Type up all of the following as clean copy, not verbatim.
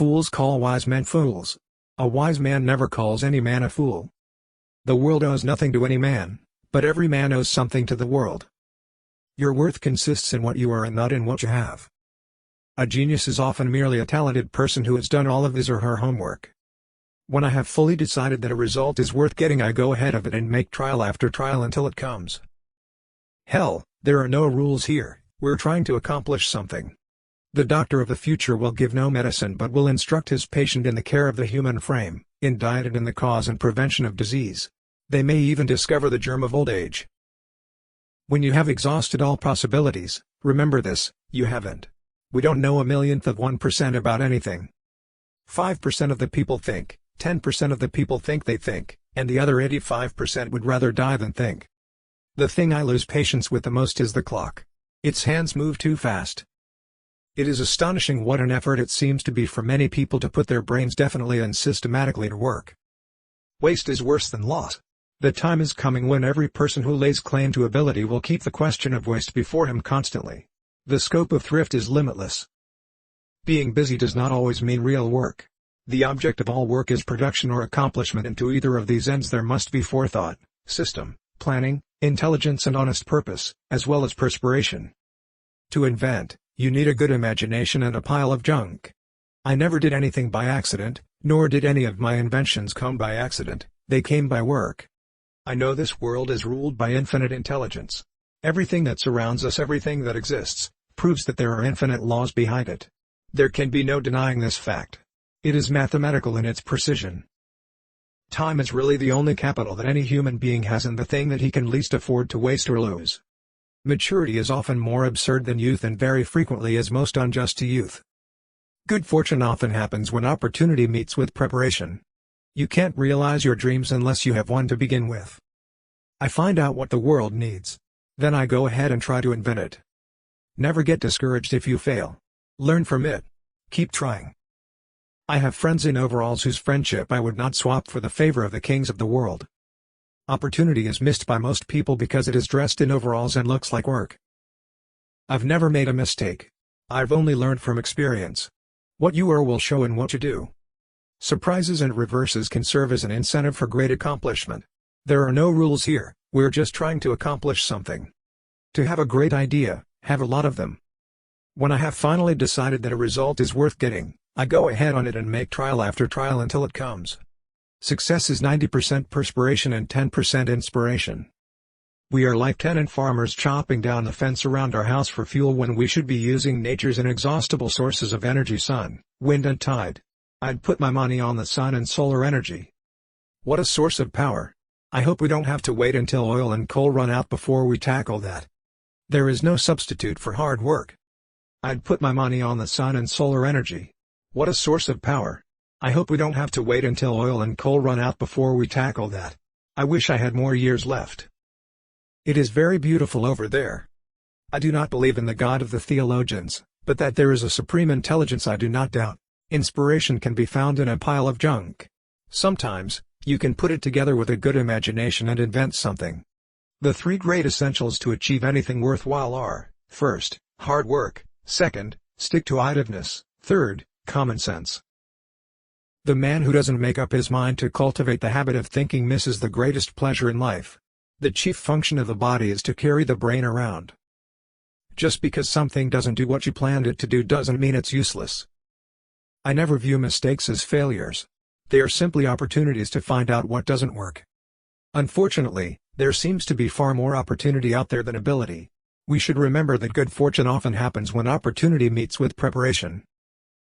Fools call wise men fools. A wise man never calls any man a fool. The world owes nothing to any man, but every man owes something to the world. Your worth consists in what you are and not in what you have. A genius is often merely a talented person who has done all of his or her homework. When I have fully decided that a result is worth getting, I go ahead of it and make trial after trial until it comes. Hell, there are no rules here. We're trying to accomplish something. The doctor of the future will give no medicine but will instruct his patient in the care of the human frame, in diet and in the cause and prevention of disease. They may even discover the germ of old age. When you have exhausted all possibilities, remember this: you haven't. We don't know 1/1,000,000% about anything. 5% of the people think, 10% of the people think they think, and the other 85% would rather die than think. The thing I lose patience with the most is the clock. Its hands move too fast. It is astonishing what an effort it seems to be for many people to put their brains definitely and systematically to work. Waste is worse than loss. The time is coming when every person who lays claim to ability will keep the question of waste before him constantly. The scope of thrift is limitless. Being busy does not always mean real work. The object of all work is production or accomplishment, and to either of these ends there must be forethought, system, planning, intelligence and honest purpose, as well as perspiration. To invent, you need a good imagination and a pile of junk. I never did anything by accident, nor did any of my inventions come by accident, they came by work. I know this world is ruled by infinite intelligence. Everything that surrounds us, everything that exists, proves that there are infinite laws behind it. There can be no denying this fact. It is mathematical in its precision. Time is really the only capital that any human being has, and the thing that he can least afford to waste or lose. Maturity is often more absurd than youth, and very frequently is most unjust to youth. Good fortune often happens when opportunity meets with preparation. You can't realize your dreams unless you have one to begin with. I find out what the world needs. Then I go ahead and try to invent it. Never get discouraged if you fail. Learn from it. Keep trying. I have friends in overalls whose friendship I would not swap for the favor of the kings of the world. Opportunity is missed by most people because it is dressed in overalls and looks like work. I've never made a mistake. I've only learned from experience. What you are will show in what you do. Surprises and reverses can serve as an incentive for great accomplishment. There are no rules here, we're just trying to accomplish something. To have a great idea, have a lot of them. When I have finally decided that a result is worth getting, I go ahead on it and make trial after trial until it comes. Success is 90% perspiration and 10% inspiration. We are like tenant farmers chopping down the fence around our house for fuel when we should be using nature's inexhaustible sources of energy: sun, wind and tide. I'd put my money on the sun and solar energy. What a source of power! I hope we don't have to wait until oil and coal run out before we tackle that. There is no substitute for hard work. I'd put my money on the sun and solar energy. What a source of power! I hope we don't have to wait until oil and coal run out before we tackle that. I wish I had more years left. It is very beautiful over there. I do not believe in the God of the theologians, but that there is a supreme intelligence I do not doubt. Inspiration can be found in a pile of junk. Sometimes, you can put it together with a good imagination and invent something. The three great essentials to achieve anything worthwhile are: first, hard work; second, stick-to-itiveness; third, common sense. The man who doesn't make up his mind to cultivate the habit of thinking misses the greatest pleasure in life. The chief function of the body is to carry the brain around. Just because something doesn't do what you planned it to do doesn't mean it's useless. I never view mistakes as failures. They are simply opportunities to find out what doesn't work. Unfortunately, there seems to be far more opportunity out there than ability. We should remember that good fortune often happens when opportunity meets with preparation.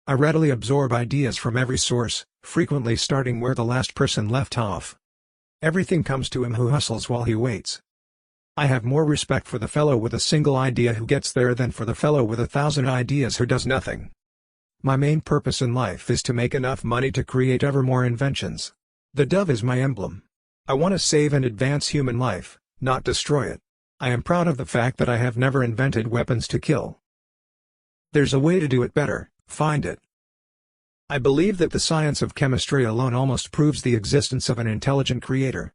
I readily absorb ideas from every source, frequently starting where the last person left off. Everything comes to him who hustles while he waits. I have more respect for the fellow with a single idea who gets there than for the fellow with 1,000 ideas who does nothing. My main purpose in life is to make enough money to create ever more inventions. The dove is my emblem. I want to save and advance human life, not destroy it. I am proud of the fact that I have never invented weapons to kill. There's a way to do it better. Find it. I believe that the science of chemistry alone almost proves the existence of an intelligent creator.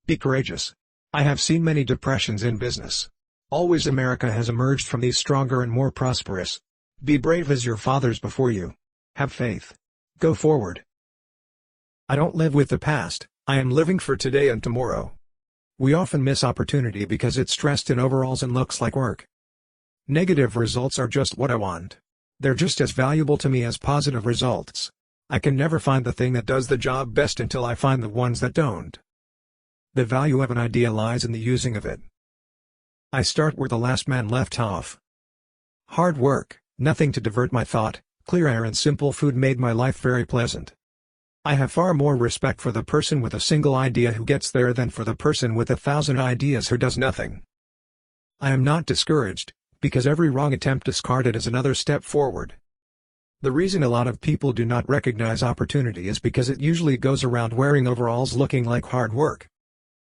Be courageous. I have seen many depressions in business. Always America has emerged from these stronger and more prosperous. Be brave as your fathers before you. Have faith. Go forward. I don't live with the past, I am living for today and tomorrow. We often miss opportunity because it's dressed in overalls and looks like work. Negative results are just what I want. They're just as valuable to me as positive results. I can never find the thing that does the job best until I find the ones that don't. The value of an idea lies in the using of it. I start where the last man left off. Hard work, nothing to divert my thought, clear air and simple food made my life very pleasant. I have far more respect for the person with a single idea who gets there than for the person with 1,000 ideas who does nothing. I am not discouraged, because every wrong attempt discarded is another step forward. The reason a lot of people do not recognize opportunity is because it usually goes around wearing overalls looking like hard work.